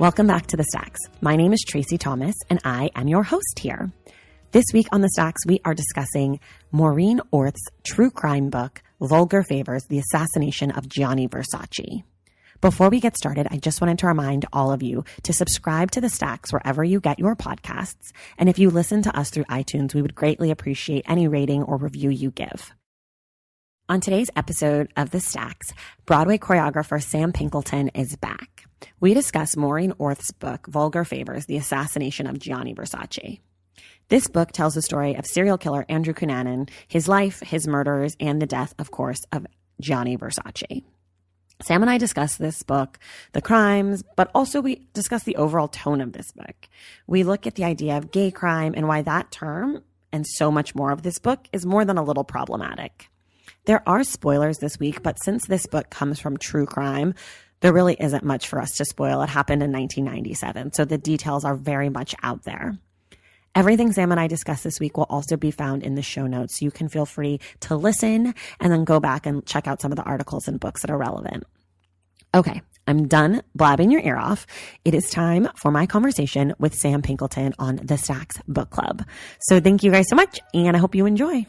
Welcome back to The Stacks. My name is Tracy Thomas, and I am your host here. This week on The Stacks, we are discussing Maureen Orth's true crime book, Vulgar Favors, The Assassination of Gianni Versace. Before we get started, I just wanted to remind all of you to subscribe to The Stacks wherever you get your podcasts. And if you listen to us through iTunes, we would greatly appreciate any rating or review you give. On today's episode of The Stacks, Broadway choreographer Sam Pinkleton is back. We discuss Maureen Orth's book, Vulgar Favors, The Assassination of Gianni Versace. This book tells the story of serial killer Andrew Cunanan, his life, his murders, and the death, of course, of Gianni Versace. Sam and I discuss this book, the crimes, but also we discuss the overall tone of this book. We look at the idea of gay crime and why that term, and so much more of this book, is more than a little problematic. There are spoilers this week, but since this book comes from true crime, there really isn't much for us to spoil. It happened in 1997, so the details are very much out there. Everything Sam and I discuss this week will also be found in the show notes, so you can feel free to listen and then go back and check out some of the articles and books that are relevant. Okay, I'm done blabbing your ear off. It is time for my conversation with Sam Pinkleton on the Stacks Book Club. So thank you guys so much, and I hope you enjoy.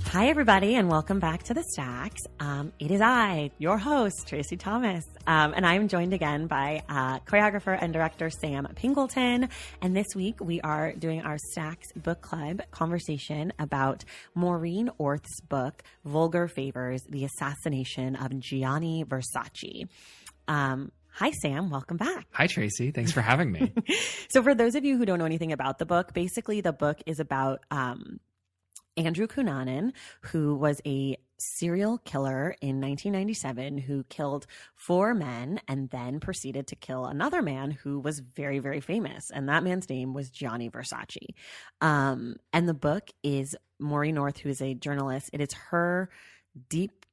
Hi, everybody, and welcome back to The Stacks. It is I, your host, Tracy Thomas, and I'm joined again by choreographer and director Sam Pinkleton. And this week, we are doing our Stacks Book Club conversation about Maureen Orth's book, Vulgar Favors, The Assassination of Gianni Versace. Hi, Sam. Welcome back. Hi, Tracy. Thanks for having me. So for those of you who don't know anything about the book, basically the book is about Andrew Cunanan, who was a serial killer in 1997 who killed 4 men and then proceeded to kill another man who was very, very famous. And that man's name was Gianni Versace. And the book is Maureen Orth, who is a journalist. It is her deep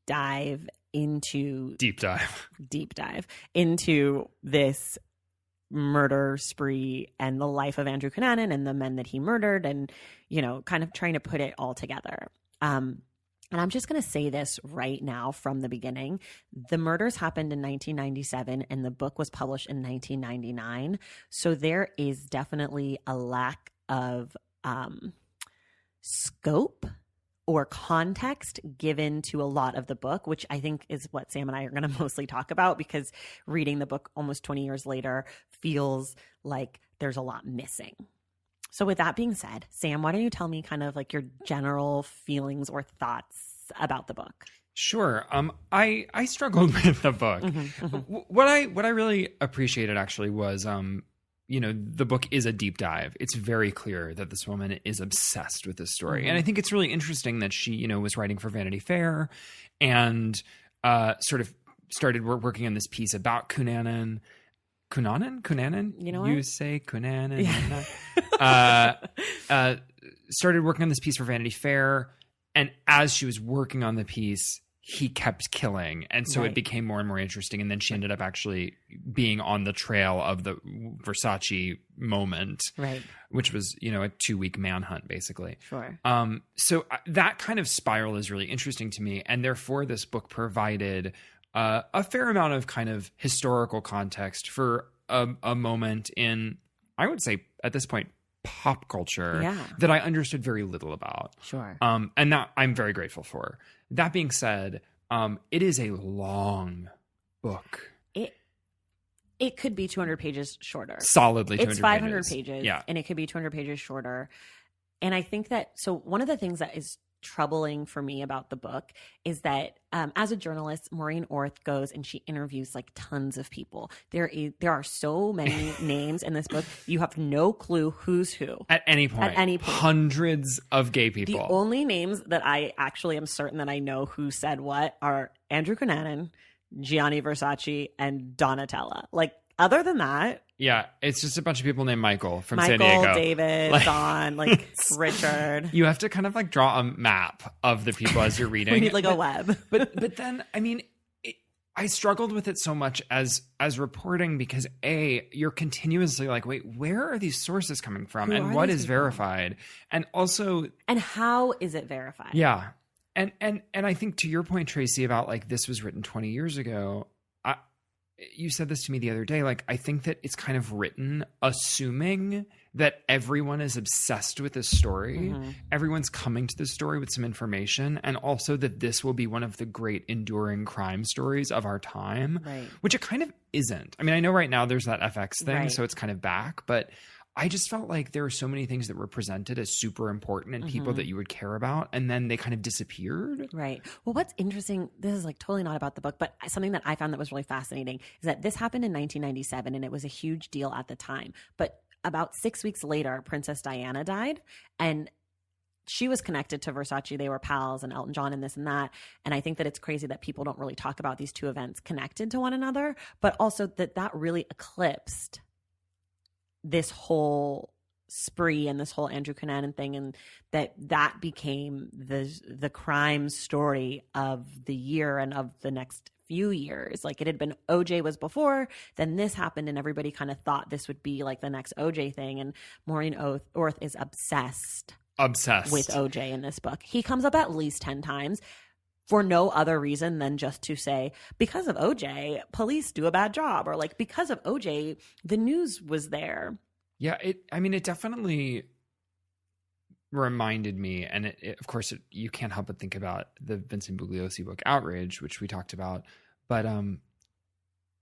dive into this murder spree and the life of Andrew Cunanan and the men that he murdered, and, you know, kind of trying to put it all together. And I'm just going to say this right now from the beginning. The murders happened in 1997 and the book was published in 1999. So there is definitely a lack of scope or context given to a lot of the book, which I think is what Sam and I are going to mostly talk about, because reading the book almost 20 years later feels like there's a lot missing. So with that being said, Sam, why don't you tell me kind of like your general feelings or thoughts about the book? Sure. I struggled with the book. What I really appreciated actually was the book is a deep dive. It's very clear that this woman is obsessed with this story. Mm-hmm. And I think it's really interesting that she, was writing for Vanity Fair and sort of started working on this piece about Cunanan. You know what? You say Cunanan. Yeah. Started working on this piece for Vanity Fair. And as she was working on the piece, he kept killing. And so It became more and more interesting. And then she ended up actually being on the trail of the Versace moment, which was, a 2-week manhunt, basically. Sure. So that kind of spiral is really interesting to me. And therefore, this book provided a fair amount of kind of historical context for a moment in, I would say at this point, pop culture that I understood very little about. Sure. And that I'm very grateful for. That being said, it is a long book. It could be 200 pages shorter. Solidly 200 pages. It's 500 pages. Yeah. And it could be 200 pages shorter. And I think that, so one of the things that is troubling for me about the book is that as a journalist, Maureen Orth goes and she interviews like tons of people. There are so many names in this book. You have no clue who's who. At any point. Hundreds of gay people. The only names that I actually am certain that I know who said what are Andrew Cunanan, Gianni Versace, and Donatella. Like, other than that, yeah, it's just a bunch of people named Michael from San Diego. David, Don, Richard. You have to kind of draw a map of the people as you're reading. We need a web. but then, I mean, I struggled with it so much as reporting because you're continuously wait, where are these sources coming from? And what is verified? And also... And how is it verified? Yeah. And I think to your point, Tracy, about like this was written 20 years ago, you said this to me the other day. Like, I think that it's kind of written assuming that everyone is obsessed with this story. Mm-hmm. Everyone's coming to this story with some information, and also that this will be one of the great enduring crime stories of our time, Right. which it kind of isn't. I mean, I know right now there's that FX thing, Right. so it's kind of back, but I just felt like there were so many things that were presented as super important and people that you would care about, and then they kind of disappeared. Right. Well, what's interesting, this is like totally not about the book, but something that I found that was really fascinating is that this happened in 1997 and it was a huge deal at the time. But about 6 weeks later, Princess Diana died, and she was connected to Versace. They were pals, and Elton John and this and that. And I think that it's crazy that people don't really talk about these two events connected to one another, but also that really eclipsed this whole spree and this whole Andrew Cunanan thing, and that became the crime story of the year and of the next few years. Like, it had been OJ was before, then this happened, and everybody kind of thought this would be like the next OJ thing. And Maureen Orth is obsessed with OJ in this book. He comes up at least 10 times for no other reason than just to say, because of OJ, police do a bad job, or like, because of OJ, the news was there. Yeah, it definitely reminded me, and of course, you can't help but think about the Vincent Bugliosi book Outrage, which we talked about, but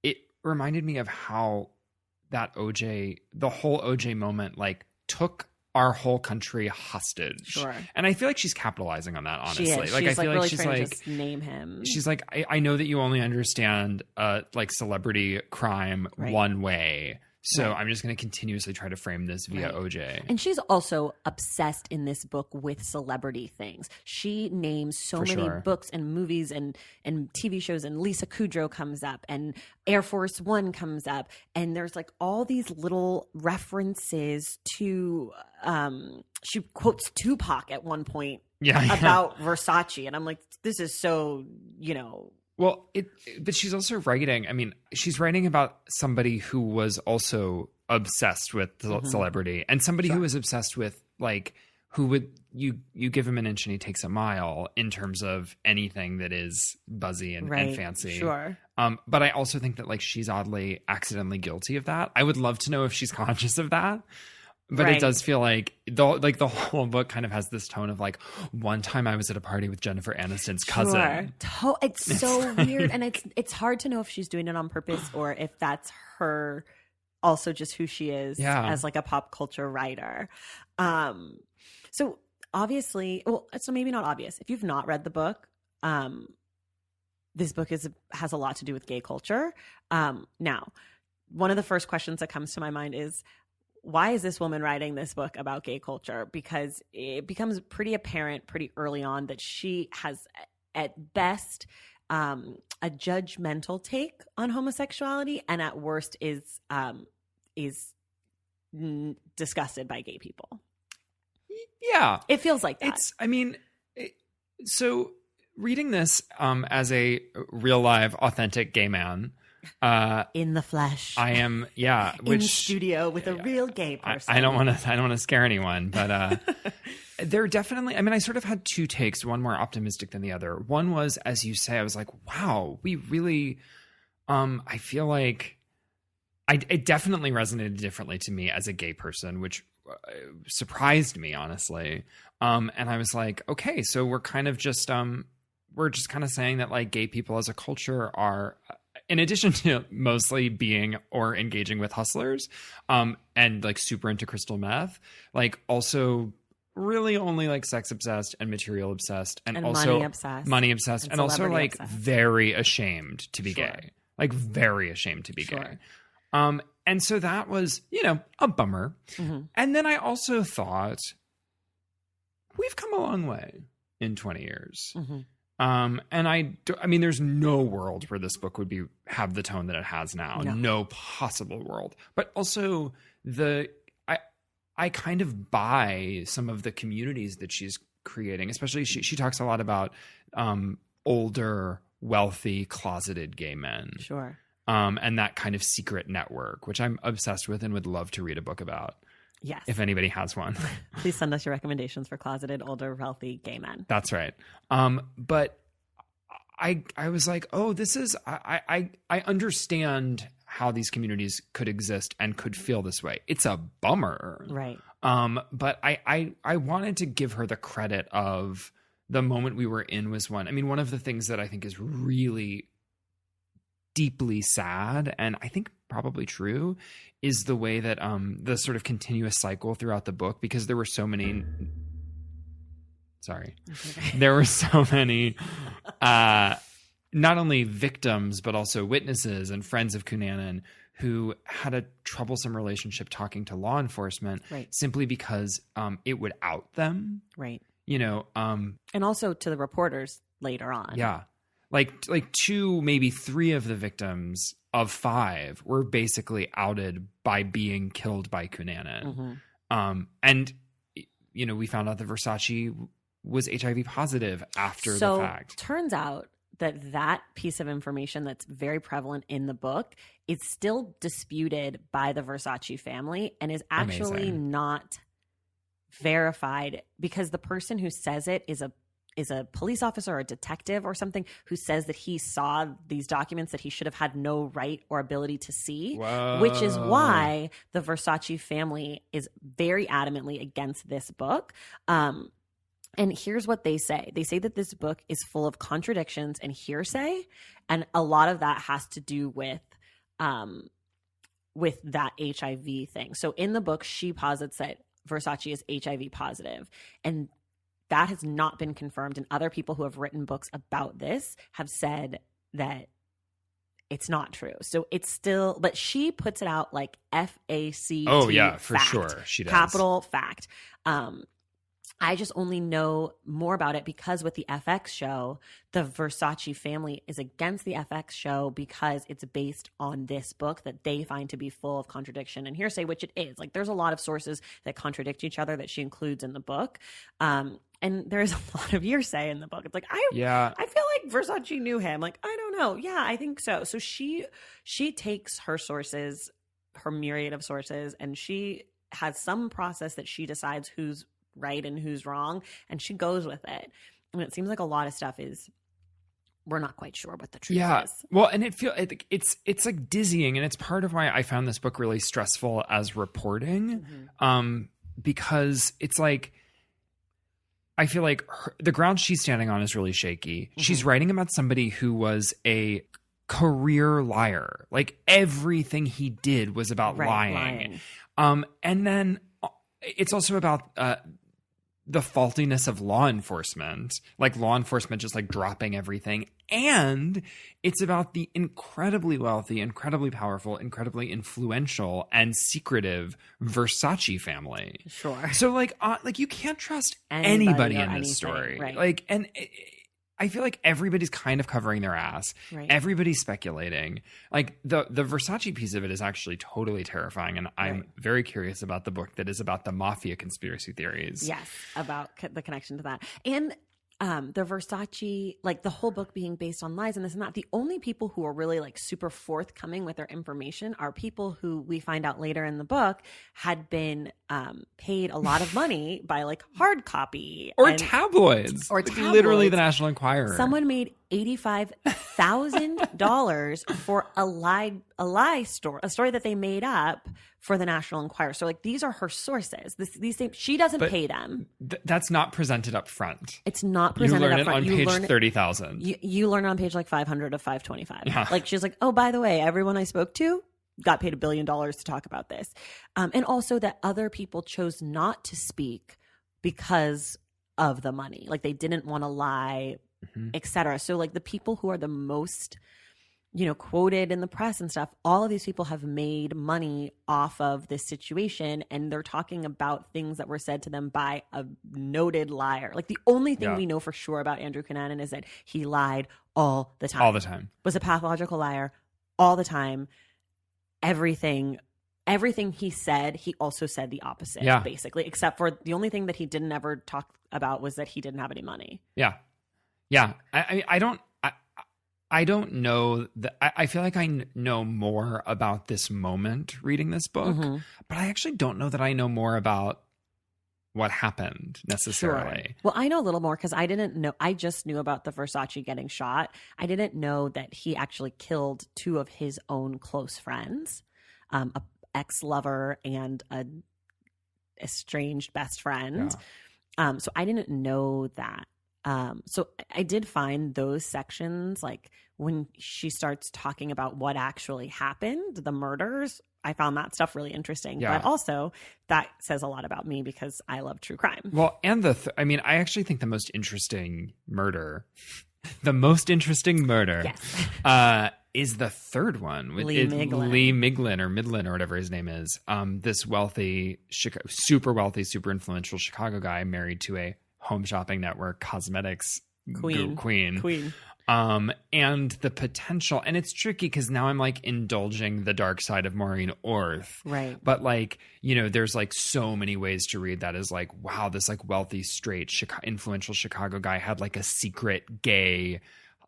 it reminded me of how that the whole OJ moment, like, took our whole country hostage. Sure. And I feel like she's capitalizing on that, honestly. She is. Like, she's I feel really like she's trying like, to just name him. she's like, I know that you only understand like celebrity crime one way. So I'm just going to continuously try to frame this via OJ. And she's also obsessed in this book with celebrity things. She names so many books and movies and TV shows, and Lisa Kudrow comes up, and Air Force One comes up, and there's like all these little references to she quotes Tupac at one point about Versace, and I'm like, this is so, Well, but she's also writing. I mean, she's writing about somebody who was also obsessed with celebrity, and somebody who was obsessed with, like, who would you give him an inch and he takes a mile in terms of anything that is buzzy and fancy. Sure. But I also think that, like, she's oddly accidentally guilty of that. I would love to know if she's conscious of that. But it does feel like the whole book kind of has this tone of, like, one time I was at a party with Jennifer Aniston's cousin. Sure. It's so weird. And it's hard to know if she's doing it on purpose or if that's her also just who she is as, like, a pop culture writer. So obviously, so maybe not obvious. If you've not read the book, this book has a lot to do with gay culture. Now, one of the first questions that comes to my mind is, why is this woman writing this book about gay culture? Because it becomes pretty apparent pretty early on that she has, at best, a judgmental take on homosexuality, and at worst is disgusted by gay people. Yeah. It feels like that. So reading this as a real, live, authentic gay man, in the flesh, I am, in studio with a real gay person. I don't want to scare anyone, but there definitely, I sort of had two takes, one more optimistic than the other. One was, as you say, I was like, wow, we really, I feel like it definitely resonated differently to me as a gay person, which surprised me, honestly. And I was like, okay, so we're kind of just, we're just kind of saying that, like, gay people as a culture are, in addition to mostly being or engaging with hustlers, and, like, super into crystal meth, like, also really only, like, sex obsessed and material obsessed, and also money obsessed, and also, like, very ashamed to be gay, like, very ashamed to be gay. And so that was, a bummer. Mm-hmm. And then I also thought, we've come a long way in 20 years. Mm-hmm. And there's no world where this book would have the tone that it has now. No possible world. But also I kind of buy some of the communities that she's creating, especially she talks a lot about, older, wealthy, closeted gay men. Sure. And that kind of secret network, which I'm obsessed with and would love to read a book about. Yes. If anybody has one. Please send us your recommendations for closeted, older, wealthy gay men. That's right. But I was like, oh, this is, I understand how these communities could exist and could feel this way. It's a bummer. Right. But I wanted to give her the credit of the moment we were in was one. I mean, one of the things that I think is really deeply sad, and I think probably true, is the way that the sort of continuous cycle throughout the book, because there were so many there were so many not only victims but also witnesses and friends of Cunanan who had a troublesome relationship talking to law enforcement, right, simply because it would out them, right, you know, and also to the reporters later on. Yeah. Like 2, maybe 3 of the victims of 5 were basically outed by being killed by Cunanan. Mm-hmm. And, you know, we found out that Versace was HIV positive after the fact. Turns out that piece of information that's very prevalent in the book is still disputed by the Versace family and is actually not verified, because the person who says it is a police officer or a detective or something who says that he saw these documents that he should have had no right or ability to see. Whoa. Which is why the Versace family is very adamantly against this book. And here's what they say. They say that this book is full of contradictions and hearsay, and a lot of that has to do with that HIV thing. So in the book, she posits that Versace is HIV positive, and that has not been confirmed. And other people who have written books about this have said that it's not true. So it's still, but she puts it out like FACT. Oh yeah, for fact, sure. She does. Capital fact. I just only know more about it because with the FX show, the Versace family is against the FX show because it's based on this book that they find to be full of contradiction and hearsay, which it is. Like, there's a lot of sources that contradict each other that she includes in the book. And there's a lot of hearsay in the book. It's like, I feel like Versace knew him. Like, I don't know. Yeah, I think so. So she takes her sources, her myriad of sources, and she has some process that she decides who's right and who's wrong, and she goes with it. And it seems like a lot of stuff is, we're not quite sure what the truth is. Well, and it's like dizzying, and it's part of why I found this book really stressful as reporting. Mm-hmm. Because it's like, I feel like the ground she's standing on is really shaky. Mm-hmm. She's writing about somebody who was a career liar. Like, everything he did was about lying. And then it's also about the faultiness of law enforcement, like law enforcement just like dropping everything. And it's about the incredibly wealthy, incredibly powerful, incredibly influential and secretive Versace family. Sure. So like you can't trust anybody in this story. Right. Like, and I feel like everybody's kind of covering their ass. Right. Everybody's speculating. Like the Versace piece of it is actually totally terrifying. And I'm very curious about the book that is about the mafia conspiracy theories. Yes, about the connection to that. And the Versace, like the whole book being based on lies and this and that. The only people who are really like super forthcoming with their information are people who we find out later in the book had been paid a lot for money by like hard copy or tabloids, literally the National Enquirer. Someone made $85,000 for a lie story, a story that they made up for the National Enquirer. So like, these are her sources. These things, she doesn't pay them. That's not presented up front. It's not presented up front. You learn it on page 30,000. You learn it on page like 500 of 525. Yeah. Like, she's like, oh, by the way, everyone I spoke to got paid $1 billion to talk about this. And also that other people chose not to speak because of the money. Like, they didn't want to lie, etc. So like, the people who are the most, quoted in the press and stuff, all of these people have made money off of this situation, and they're talking about things that were said to them by a noted liar. Like, the only thing we know for sure about Andrew Cunanan is that he lied all the time. All the time. Was a pathological liar all the time. Everything he said, he also said the opposite, basically, except for the only thing that he didn't ever talk about was that he didn't have any money. Yeah. Yeah. I I don't know that I feel like I know more about this moment reading this book, but I actually don't know that I know more about what happened necessarily. Sure. Well, I know a little more because I didn't know. I just knew about the Versace getting shot. I didn't know that he actually killed two of his own close friends, a ex-lover and a estranged best friend. Yeah. So I didn't know that. So I did find those sections, like when she starts talking about what actually happened, the murders. I found that stuff really interesting. Yeah. But also that says a lot about me because I love true crime. Well, and I actually think the most interesting murder yes. Is the third one with Lee Miglin or Midland or whatever his name is. This wealthy, super wealthy, super influential Chicago guy married to a home shopping network cosmetics queen. And the potential, and it's tricky because now I'm like indulging the dark side of Maureen Orth. Right. But like, there's like so many ways to read that as like, wow, this like wealthy, straight, influential Chicago guy had like a secret gay,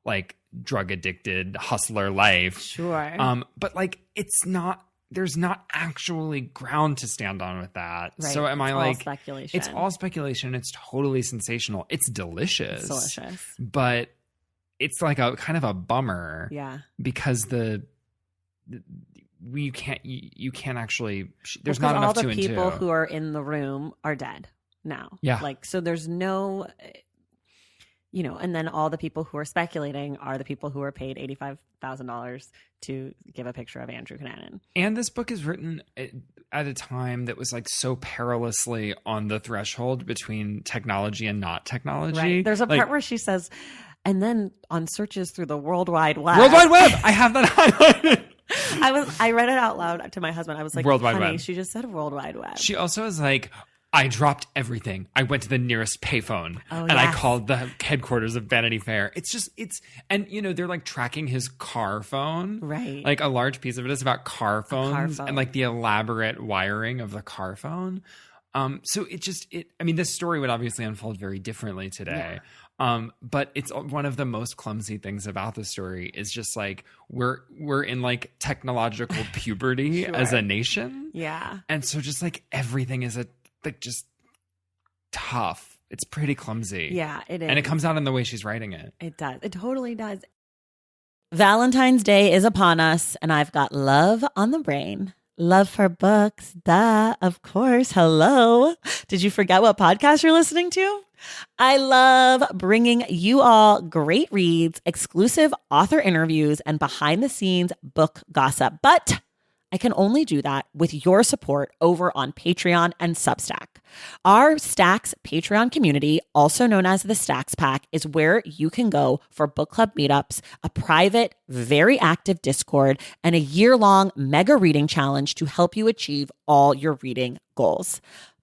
like drug addicted hustler life. Sure. But like, there's not actually ground to stand on with that. Right. So am I like, speculation. It's all speculation. It's totally sensational. It's delicious. It's delicious. But it's like a kind of a bummer. Yeah. Because you can't actually, there's not enough to all the people into. who are in the room are dead now. Yeah. Like, so there's no, and then all the people who are speculating are the people who are paid $85,000 to give a picture of Andrew Cunanan. And this book is written at a time that was like so perilously on the threshold between technology and not technology. Right. There's a part where she says, and then on searches through the World Wide Web. World Wide Web! I have that highlighted. I read it out loud to my husband. I was like, World Wide honey, Web. she just said World Wide Web. She also is like, I dropped everything. I went to the nearest payphone I called the headquarters of Vanity Fair. And they're like tracking his car phone. Right. Like a large piece of it is about car phones and like the elaborate wiring of the car phone. So this story would obviously unfold very differently today. Yeah. But it's one of the most clumsy things about the story is just like we're in like technological puberty Sure. as a nation. Yeah. And so just like everything is just tough. It's pretty clumsy. Yeah, it is. And it comes out in the way she's writing it. It does. It totally does. Valentine's Day is upon us, and I've got love on the brain. Love for books. Duh, of course. Hello. Did you forget what podcast you're listening to? I love bringing you all great reads, exclusive author interviews, and behind-the-scenes book gossip. But I can only do that with your support over on Patreon and Substack. Our Stacks Patreon community, also known as the Stacks Pack, is where you can go for book club meetups, a private, very active Discord, and a year-long mega reading challenge to help you achieve all your reading goals.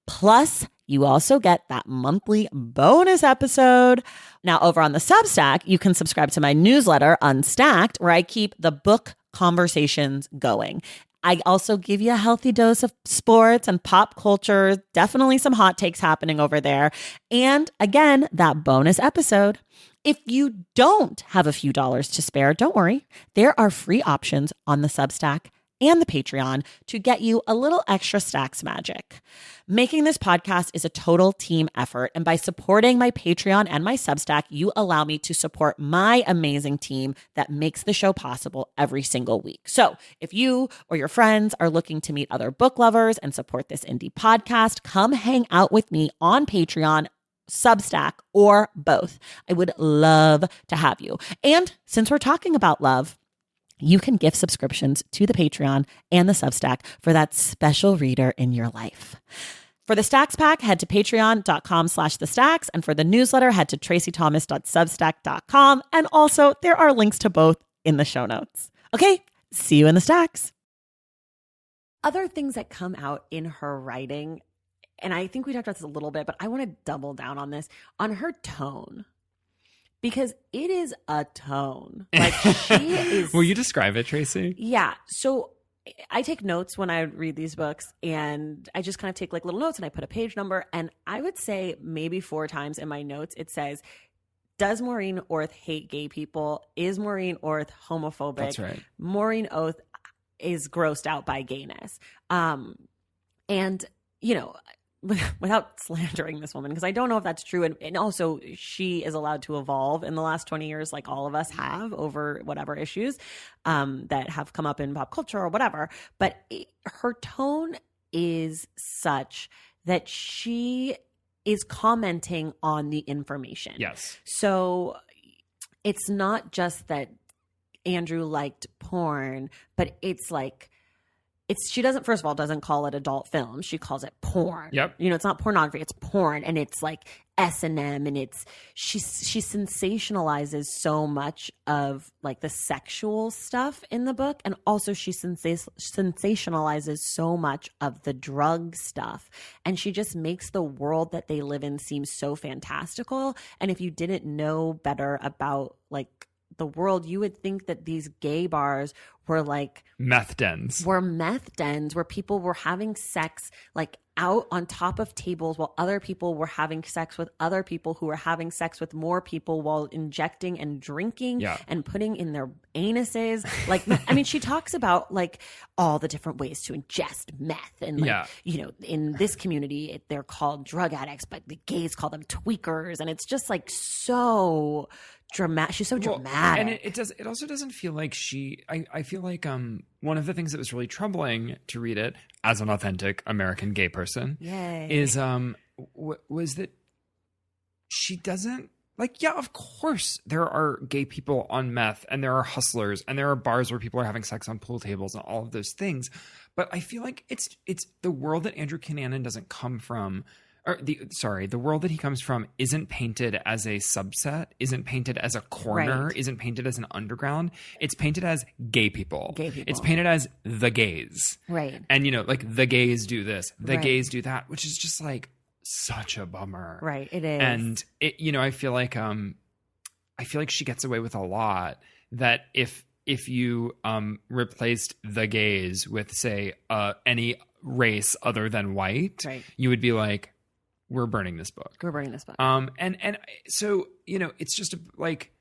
Plus, you also get that monthly bonus episode. Now, over on the Substack, you can subscribe to my newsletter, Unstacked, where I keep the book conversations going. I also give you a healthy dose of sports and pop culture, definitely some hot takes happening over there. And again, that bonus episode. If you don't have a few dollars to spare, don't worry. There are free options on the Substack and the Patreon to get you a little extra Stacks magic. Making this podcast is a total team effort, and by supporting my Patreon and my Substack, you allow me to support my amazing team that makes the show possible every single week. So if you or your friends are looking to meet other book lovers and support this indie podcast, come hang out with me on Patreon, Substack, or both. I would love to have you. And since we're talking about love, you can gift subscriptions to the Patreon and the Substack for that special reader in your life. For the Stacks Pack, head to patreon.com/thestacks. And for the newsletter, head to tracythomas.substack.com. And also, there are links to both in the show notes. Okay, see you in the Stacks. Other things that come out in her writing, and I think we talked about this a little bit, but I want to double down on this, on her tone. Because it is a tone. Like she is. Will you describe it, Tracy? Yeah. So I take notes when I read these books, and I just kind of take like little notes and I put a page number. And I would say maybe 4 times in my notes, it says does Maureen Orth hate gay people? Is Maureen Orth homophobic? That's right. Maureen Orth is grossed out by gayness. And, you know, without slandering this woman, because I don't know if that's true. And also, she is allowed to evolve in the last 20 years, like all of us have, over whatever issues that have come up in pop culture or whatever. But her tone is such that she is commenting on the information. Yes. So it's not just that Andrew liked porn, but it's like, she doesn't, first of all, doesn't call it adult film. She calls it porn. Yep. You know, it's not pornography, it's porn. And it's like S&M, and she sensationalizes so much of like the sexual stuff in the book. And also she sensationalizes so much of the drug stuff. And she just makes the world that they live in seem so fantastical. And if you didn't know better about like the world, you would think that these gay bars were like meth dens, where people were having sex like out on top of tables while other people were having sex with other people who were having sex with more people while injecting and drinking and putting in their anuses. Like, I mean, she talks about like all the different ways to ingest meth. And like, you know, in this community, they're called drug addicts, but the gays call them tweakers. And it's just like so dramatic. She's so dramatic. And it also doesn't feel like I feel like one of the things that was really troubling to read it as an authentic American gay person is was that she doesn't like, yeah, of course there are gay people on meth and there are hustlers and there are bars where people are having sex on pool tables and all of those things. But I feel like it's the world that Andrew Cunanan doesn't come from. Or the world that he comes from isn't painted as a subset, isn't painted as a corner, isn't painted as an underground. It's painted as gay people. It's painted as the gays. Right. And, you know, like the gays do this, the gays do that, which is just like such a bummer. Right. It is. And it, you know, I feel like she gets away with a lot that if you replaced the gays with, say, any race other than white, you would be like, we're burning this book. And so, you know, it's just like,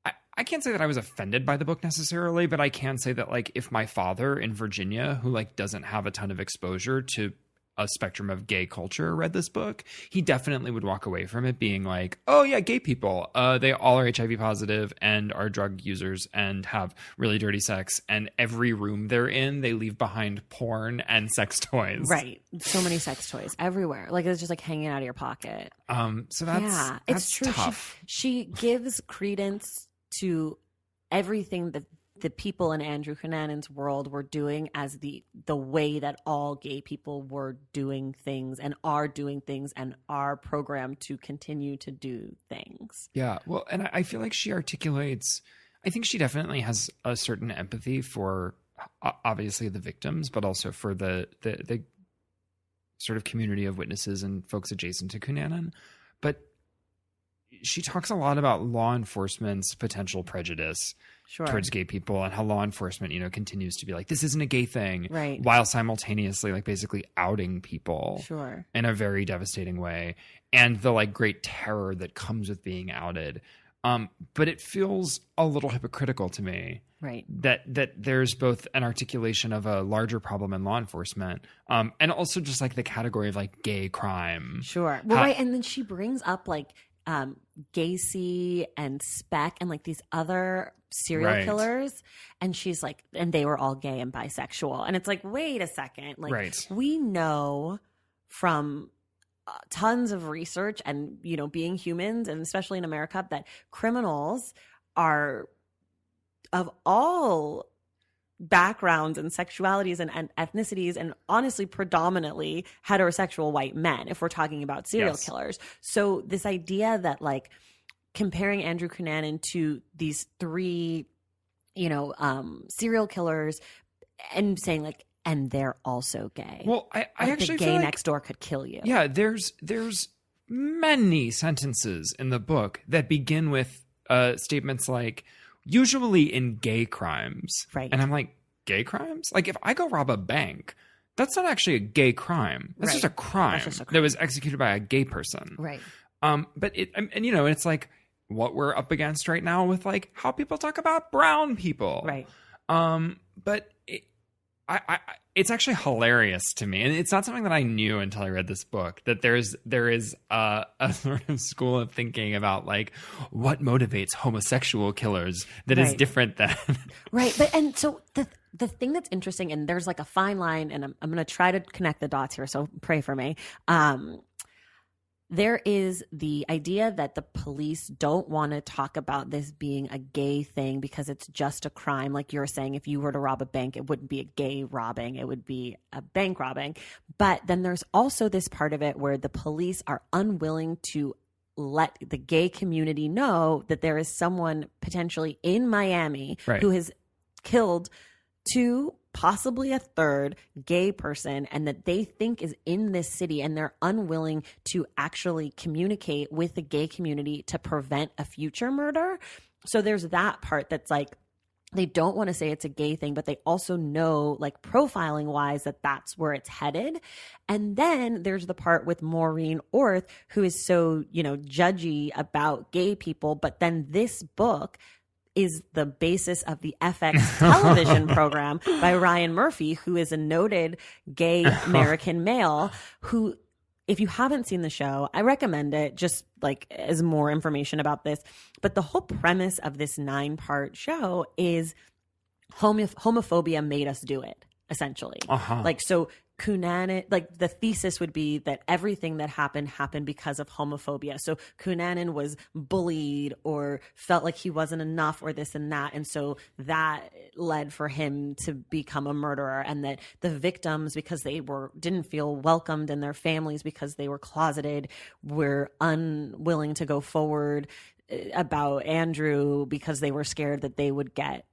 I can't say that I was offended by the book necessarily, but I can say that like if my father in Virginia, who like doesn't have a ton of exposure to a spectrum of gay culture, read this book, he definitely would walk away from it being like, oh yeah, gay people, they all are HIV positive and are drug users and have really dirty sex, and every room they're in, they leave behind porn and sex toys. Right. So many sex toys everywhere. Like it's just like hanging out of your pocket. So that's it's true. Tough. She gives credence to everything that the people in Andrew Cunanan's world were doing as the way that all gay people were doing things and are doing things and are programmed to continue to do things. Yeah. Well, and I feel like she articulates, I think she definitely has a certain empathy for obviously the victims, but also for the sort of community of witnesses and folks adjacent to Cunanan. But she talks a lot about law enforcement's potential prejudice towards gay people and how law enforcement, you know, continues to be like, this isn't a gay thing, while simultaneously like basically outing people in a very devastating way, and the like great terror that comes with being outed. But it feels a little hypocritical to me, that there's both an articulation of a larger problem in law enforcement, and also just like the category of like gay crime. Well, and then she brings up like Gacy and Speck and like these other serial killers, and she's like, and they were all gay and bisexual, and it's like, wait a second, like we know from tons of research and, you know, being humans, and especially in America, that criminals are of all backgrounds and sexualities and ethnicities, and honestly predominantly heterosexual white men if we're talking about serial killers. So this idea that like comparing Andrew Cunanan to these three, you know, serial killers and saying like, and they're also gay. Well, I actually the feel gay like, next door could kill you. Yeah, there's many sentences in the book that begin with statements like, usually in gay crimes. And I'm like, gay crimes? Like if I go rob a bank, that's not actually a gay crime. That's just a crime that was executed by a gay person. Right. But it, and you know, it's like, what we're up against right now with like how people talk about brown people. Right. But it's actually hilarious to me. And it's not something that I knew until I read this book, that there is a sort of school of thinking about like what motivates homosexual killers that is different than. Right. But, and so the thing that's interesting, and there's like a fine line, and I'm going to try to connect the dots here. So pray for me. There is the idea that the police don't want to talk about this being a gay thing because it's just a crime. Like you're saying, if you were to rob a bank, it wouldn't be a gay robbing. It would be a bank robbing. But then there's also this part of it where the police are unwilling to let the gay community know that there is someone potentially in Miami who has killed 2, possibly a 3rd gay person, and that they think is in this city, and they're unwilling to actually communicate with the gay community to prevent a future murder. So there's that part that's like, they don't want to say it's a gay thing, but they also know, like profiling wise, that that's where it's headed. And then there's the part with Maureen Orth, who is so, judgy about gay people. But then this book is the basis of the FX television program by Ryan Murphy, who is a noted gay American male who, if you haven't seen the show, I recommend it just like as more information about this. But the whole premise of this 9-part show is homophobia made us do it, essentially. Like, so Cunanan, like the thesis would be that everything that happened because of homophobia. So Cunanan was bullied or felt like he wasn't enough or this and that. And so that led for him to become a murderer, and that the victims, because they didn't feel welcomed in their families because they were closeted, were unwilling to go forward about Andrew because they were scared that they would get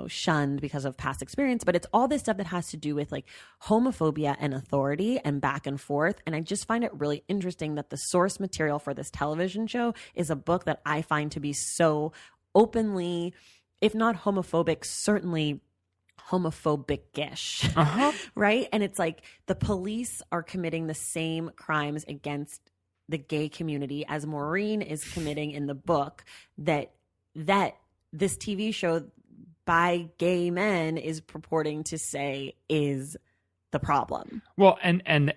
shunned because of past experience. But it's all this stuff that has to do with like homophobia and authority and back and forth. And I just find it really interesting that the source material for this television show is a book that I find to be so openly, if not homophobic, certainly homophobic-ish, right? And it's like the police are committing the same crimes against the gay community as Maureen is committing in the book, that this TV show by gay men is purporting to say is the problem. Well, and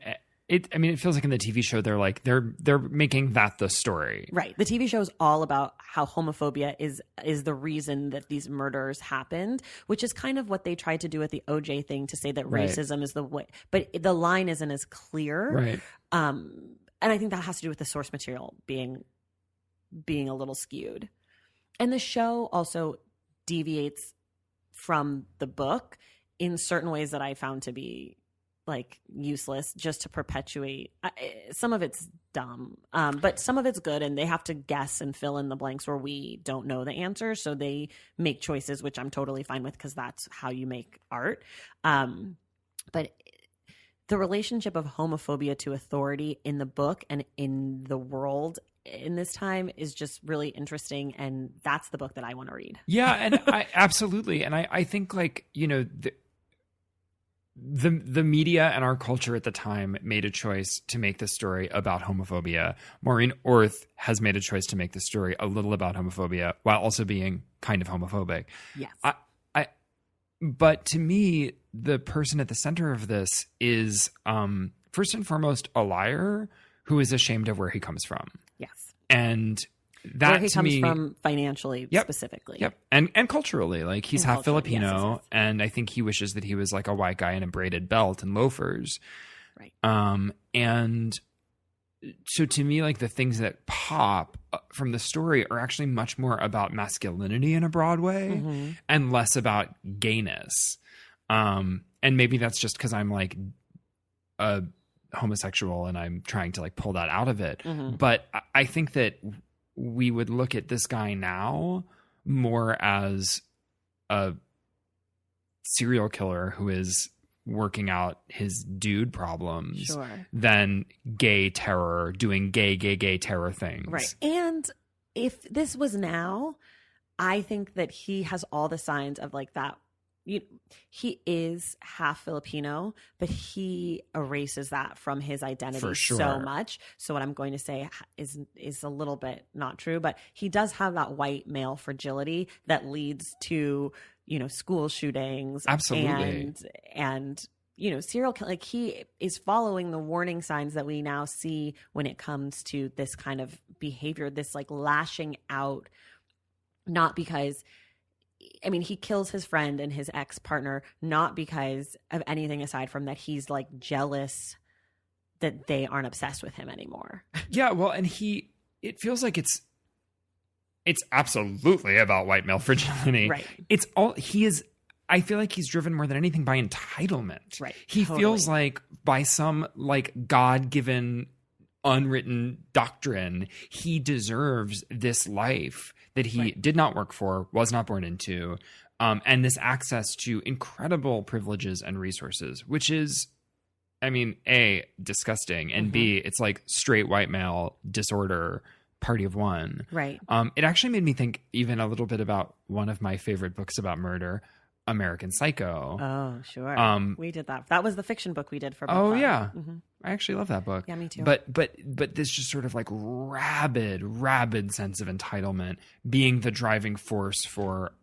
it feels like in the TV show they're making that the story. Right. The TV show is all about how homophobia is the reason that these murders happened, which is kind of what they tried to do with the OJ thing, to say that racism is the way, but the line isn't as clear. Right. And I think that has to do with the source material being a little skewed. And the show also deviates from the book in certain ways that I found to be like useless, just to perpetuate. Some of it's dumb, but some of it's good, and they have to guess and fill in the blanks where we don't know the answer. So they make choices, which I'm totally fine with, because that's how you make art. But the relationship of homophobia to authority in the book and in the world in this time is just really interesting, and that's the book that I want to read. Yeah, and absolutely. And I think like, the media and our culture at the time made a choice to make this story about homophobia. Maureen Orth has made a choice to make the story a little about homophobia while also being kind of homophobic. Yes. But to me, the person at the center of this is first and foremost a liar who is ashamed of where he comes from. Yes. And that where he to comes me, from financially, specifically. Yep. And culturally, like he's half Filipino, yes. and I think he wishes that he was like a white guy in a braided belt and loafers. Right. And so to me, like the things that pop from the story are actually much more about masculinity in a broad way and less about gayness. And maybe that's just because I'm like a homosexual and I'm trying to like pull that out of it. But I think that we would look at this guy now more as a serial killer who is working out his dude problems than gay terror, doing gay terror things. Right. And if this was now, I think that he has all the signs of like that he is half Filipino, but he erases that from his identity For sure. so much. So what I'm going to say is a little bit not true, but he does have that white male fragility that leads to, school shootings. Absolutely. And serial kill, like he is following the warning signs that we now see when it comes to this kind of behavior, this like lashing out, not because he kills his friend and his ex-partner not because of anything aside from that he's like jealous that they aren't obsessed with him anymore. Yeah, well, and it feels like it's absolutely about white male fragility. Right. I feel like he's driven more than anything by entitlement. Right. He Totally. feels like by some like God-given unwritten doctrine, he deserves this life that he did not work for, was not born into, and this access to incredible privileges and resources, which is, A, disgusting, and B, it's like straight white male disorder, party of one. Right. It actually made me think even a little bit about one of my favorite books about murder, American Psycho. Oh, sure. We did that. That was the fiction book we did for book club. Yeah. Mm-hmm. I actually love that book. Yeah, me too. But this just sort of like rabid sense of entitlement being the driving force for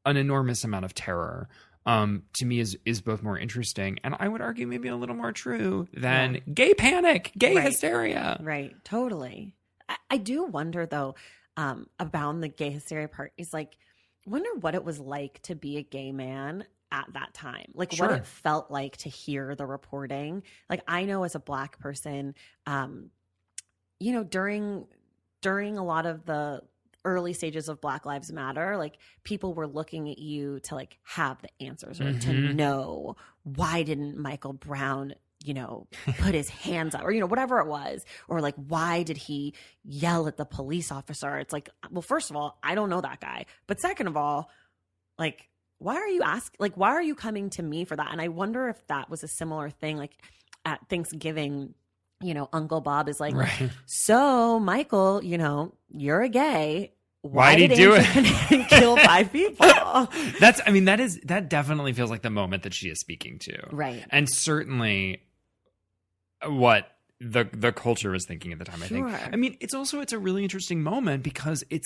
an enormous amount of terror, to me is both more interesting and I would argue maybe a little more true than gay panic, gay hysteria. Right. Totally. I do wonder though, about the gay hysteria part is like, wonder what it was like to be a gay man at that time, like what it felt like to hear the reporting. Like I know as a Black person, during a lot of the early stages of Black Lives Matter, like people were looking at you to like have the answers or to know why didn't Michael Brown put his hands up or, whatever it was, or like, why did he yell at the police officer? It's like, well, first of all, I don't know that guy. But second of all, like, why are you coming to me for that? And I wonder if that was a similar thing, like at Thanksgiving, Uncle Bob is like, so Michael, you're a gay. Why did he do it? Kill 5 people. That definitely feels like the moment that she is speaking to. Right. And certainly what the culture was thinking at the time, I think. It's a really interesting moment because it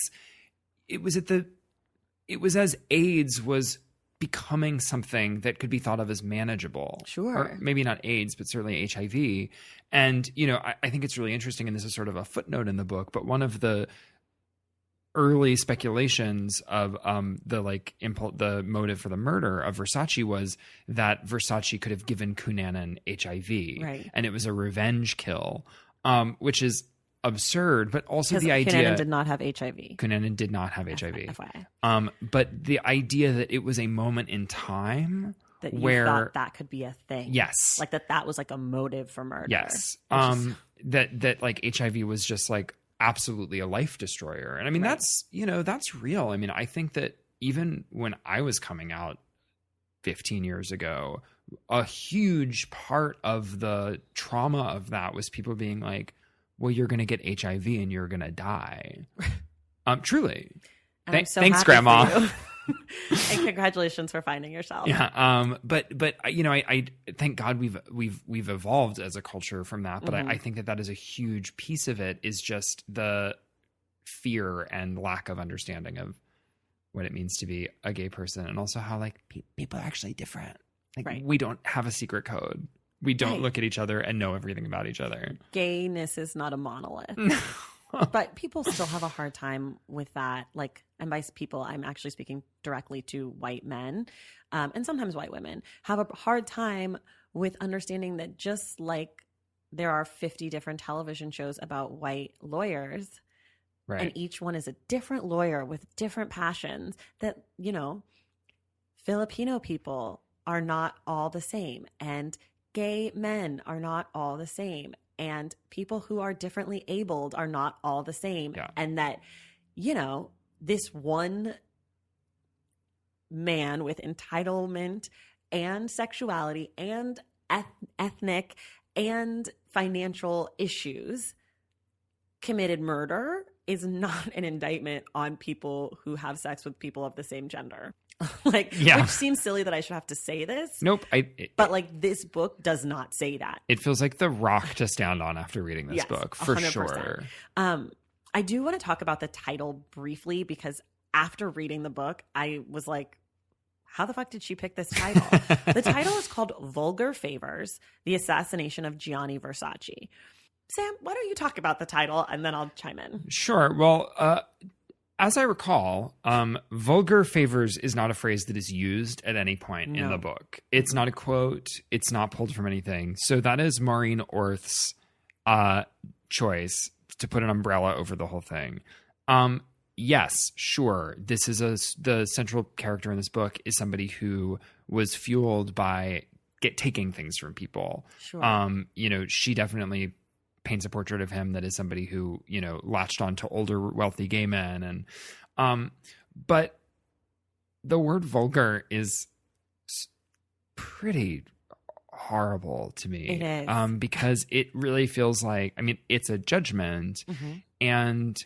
was as AIDS was becoming something that could be thought of as manageable. Sure. Or maybe not AIDS, but certainly HIV. And, I think it's really interesting, and this is sort of a footnote in the book, but one of the early speculations of the motive for the murder of Versace was that Versace could have given Cunanan HIV, right? And it was a revenge kill, which is absurd. But also the idea Cunanan did not have HIV. Cunanan did not have HIV. FYI. But the idea that it was a moment in time that you where thought that could be a thing, yes, like that was like a motive for murder, yes, that like HIV was just like absolutely a life destroyer. And that's real. I think that even when I was coming out 15 years ago, a huge part of the trauma of that was people being like, well, you're going to get HIV and you're going to die. Truly. Thanks, Grandma. And congratulations for finding yourself. Yeah. But I thank God we've evolved as a culture from that. But I think that is a huge piece of it, is just the fear and lack of understanding of what it means to be a gay person, and also how like people are actually different. Like we don't have a secret code. We don't look at each other and know everything about each other. Gayness is not a monolith. But people still have a hard time with that. Like, and by people, I'm actually speaking directly to white men, and sometimes white women have a hard time with understanding that just like there are 50 different television shows about white lawyers, and each one is a different lawyer with different passions, that, Filipino people are not all the same, and gay men are not all the same, and people who are differently abled are not all the same. Yeah. And that, this one man with entitlement and sexuality and ethnic and financial issues committed murder is not an indictment on people who have sex with people of the same gender. Like, Yeah. which seems silly that I should have to say this. Nope. But like this book does not say that. It feels like the rock to stand on after reading this Yes, book, for 100%. sure. I do want to talk about the title briefly because after reading the book, I was like, how the fuck did she pick this title? The title is called Vulgar Favors, The Assassination of Gianni Versace. Sam, why don't you talk about the title and then I'll chime in. Sure. Well, as I recall, vulgar favors is not a phrase that is used at any point in the book. It's not a quote. It's not pulled from anything. So that is Maureen Orth's choice to put an umbrella over the whole thing. Yes, sure. This is the central character in this book is somebody who was fueled by taking things from people. Sure. She definitely paints a portrait of him that is somebody who, latched on to older, wealthy gay men. But the word vulgar is pretty horrible to me. It is. Because it really feels like, it's a judgment. And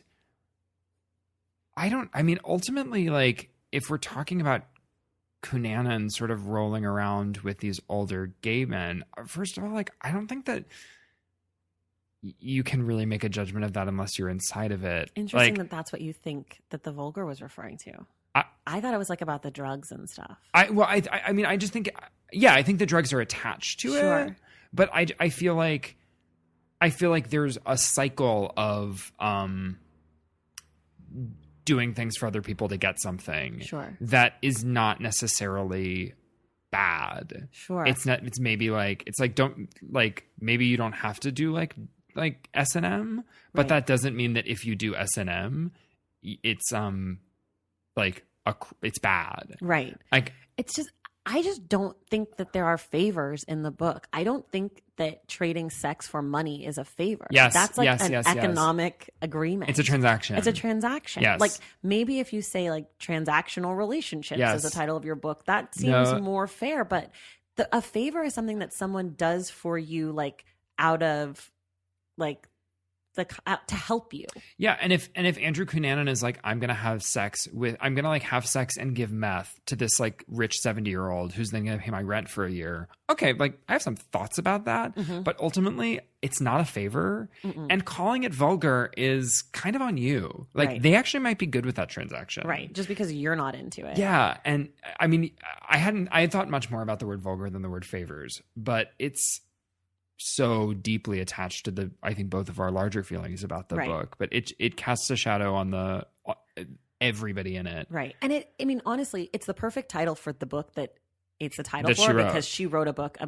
ultimately, like, if we're talking about Cunanan sort of rolling around with these older gay men, first of all, like, I don't think that you can really make a judgment of that unless you're inside of it. Interesting that that's what you think that the vulgar was referring to. I thought it was like about the drugs and stuff. I just think, I think the drugs are attached to it, but I feel like there's a cycle of doing things for other people to get something that is not necessarily bad. It's maybe like, it's like, maybe you don't have to do like S&M, but that doesn't mean that if you do S&M, it's it's bad. Right. Like, it's just, I just don't think that there are favors in the book. I don't think that trading sex for money is a favor. Yes. That's like an economic agreement. It's a transaction. Yes. Like maybe if you say like transactional relationships as the title of your book, that seems more fair. But a favor is something that someone does for you, like out of like to help you. Yeah, and if Andrew Cunanan is like, I'm gonna have sex and give meth to this like rich 70-year-old who's then gonna pay my rent for a year. Okay, like I have some thoughts about that, but ultimately it's not a favor. And calling it vulgar is kind of on you. Like they actually might be good with that transaction. Right. Just because you're not into it. Yeah. And I had thought much more about the word vulgar than the word favors, but it's so deeply attached to I think both of our larger feelings about the book, but it casts a shadow on everybody in it. Right. And honestly, it's the perfect title for the book that it's the title for, because she wrote a book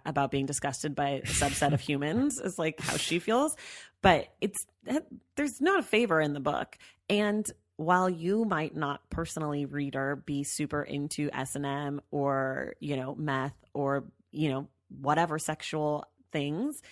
about being disgusted by a subset of humans is like how she feels. But there's not a favor in the book. And while you might not personally, reader, be super into S&M or, meth or, whatever sexual things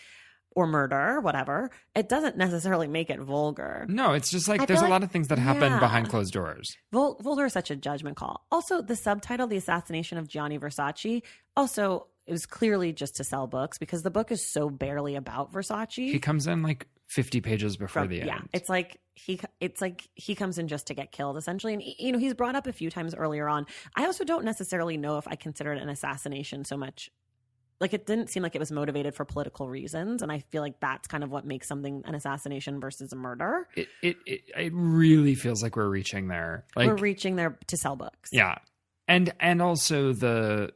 or murder, whatever, it doesn't necessarily make it vulgar. No, it's just like there's a lot of things that happen behind closed doors. Vulgar is such a judgment call. Also, the subtitle, The Assassination of Gianni Versace, also it was clearly just to sell books because the book is so barely about Versace. He comes in like 50 pages before the end. Yeah, it's like he comes in just to get killed essentially, and he's brought up a few times earlier on. I also don't necessarily know if I consider it an assassination so much. Like, it didn't seem like it was motivated for political reasons, and I feel like that's kind of what makes something an assassination versus a murder. It really feels like we're reaching there. Like, we're reaching there to sell books. Yeah, and also the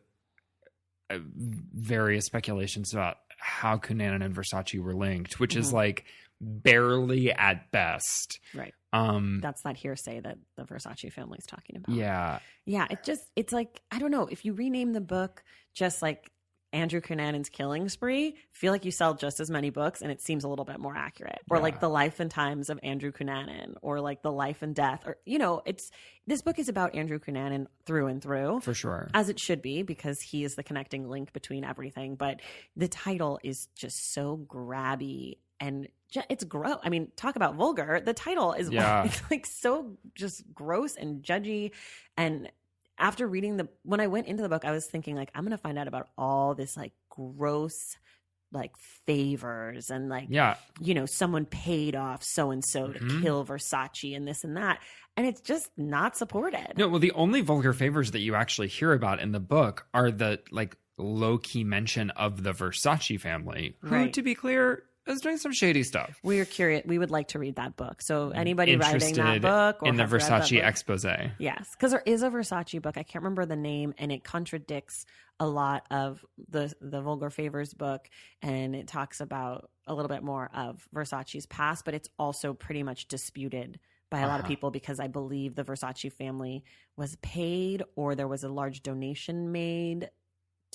various speculations about how Cunanan and Versace were linked, which is like barely at best. Right. That's that hearsay that the Versace family's talking about. Yeah. Yeah. It's like, I don't know, if you rename the book just like Andrew Cunanan's Killing Spree, feel like you sell just as many books and it seems a little bit more accurate. Or like The Life and Times of Andrew Cunanan, or like The Life and Death, or this book is about Andrew Cunanan through and through. For sure. As it should be, because he is the connecting link between everything. But the title is just so grabby and it's gross. I mean, talk about vulgar. The title is it's like so just gross and judgy. And after reading when I went into the book, I was thinking like, I'm going to find out about all this like gross like favors and like, Yeah. you know, someone paid off so-and-so to kill Versace and this and that. And it's just not supported. No, well, the only vulgar favors that you actually hear about in the book are the like low-key mention of the Versace family, who, Right. to be clear, is doing some shady stuff. We are curious. We would like to read that book. So anybody writing that Interested book or in the have read that Versace book- expose. Yes, because there is a Versace book. I can't remember the name, and it contradicts a lot of the Vulgar Favors book, and it talks about a little bit more of Versace's past, but it's also pretty much disputed by a lot of people because I believe the Versace family was paid or there was a large donation made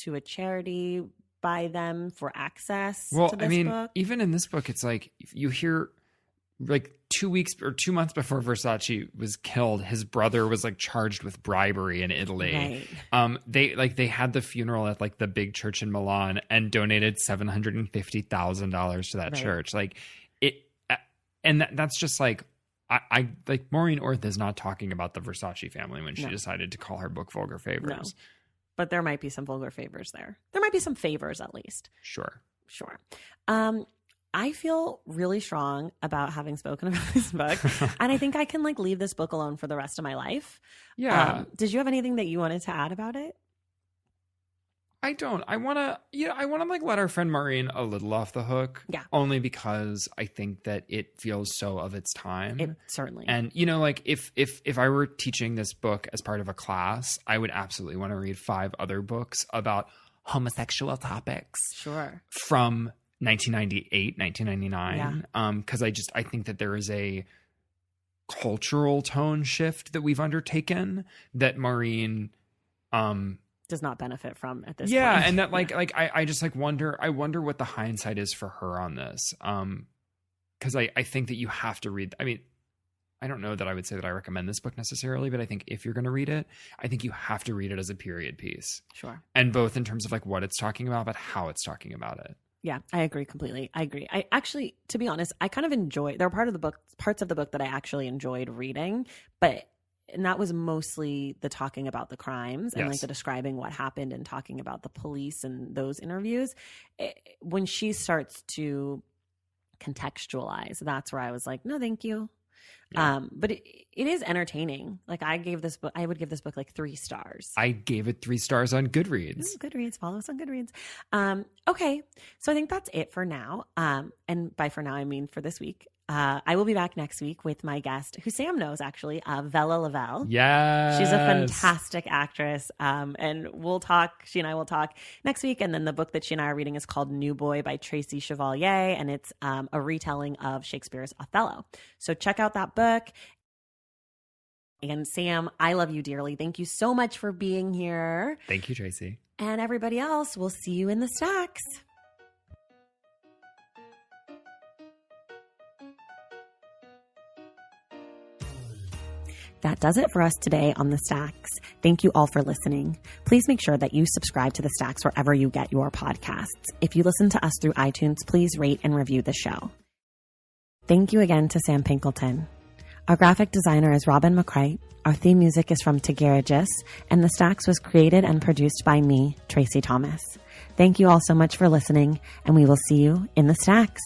to a charity by them for access Well, to this I mean, book. even in this book, it's like you hear like 2 weeks or 2 months before Versace was killed, his brother was like charged with bribery in Italy. Right. They had the funeral at like the big church in Milan and donated $750,000 to that Right. church. Like it, and that's just like I like Maureen Orth is not talking about the Versace family when she decided to call her book Vulgar Favors. No. But there might be some vulgar favors there. There might be some favors at least. Sure. Sure. I feel really strong about having spoken about this book. And I think I can like leave this book alone for the rest of my life. Yeah. Did you have anything that you wanted to add about it? I don't. I want to like let our friend Maureen a little off the hook. Yeah. Only because I think that it feels so of its time. It certainly. And you know, like if I were teaching this book as part of a class, I would absolutely want to read 5 other books about homosexual topics. Sure. From 1998, 1999. Because I think that there is a cultural tone shift that we've undertaken that Maureen does not benefit from at this yeah point. and that like I just like wonder what the hindsight is for her on this because I think that you have to read. I mean, I don't know that I would say that I recommend this book necessarily, but I think if you're going to read it, I think you have to read it as a period piece. Sure. And both in terms of like what it's talking about but how it's talking about it. Yeah, I agree completely. I agree. I actually, to be honest, I kind of enjoy, there are parts of the book that I actually enjoyed reading, and that was mostly the talking about the crimes and like the describing what happened and talking about the police and those interviews. When she starts to contextualize, that's where I was like, no, thank you. Yeah. But it is entertaining. Like I would give this book like 3 stars. I gave it 3 stars on Goodreads. Ooh, Goodreads, follow us on Goodreads. Okay, so I think that's it for now. And by for now, I mean for this week. I will be back next week with my guest, who Sam knows actually, Vella Lavelle. Yes. She's a fantastic actress. And she and I will talk next week. And then the book that she and I are reading is called New Boy by Tracy Chevalier. And it's a retelling of Shakespeare's Othello. So check out that book. And Sam, I love you dearly. Thank you so much for being here. Thank you, Tracy. And everybody else, we'll see you in the stacks. That does it for us today on The Stacks. Thank you all for listening. Please make sure that you subscribe to The Stacks wherever you get your podcasts. If you listen to us through iTunes, please rate and review the show. Thank you again to Sam Pinkleton. Our graphic designer is Robin McCright. Our theme music is from Tagaragis, and The Stacks was created and produced by me, Tracy Thomas. Thank you all so much for listening, and we will see you in The Stacks.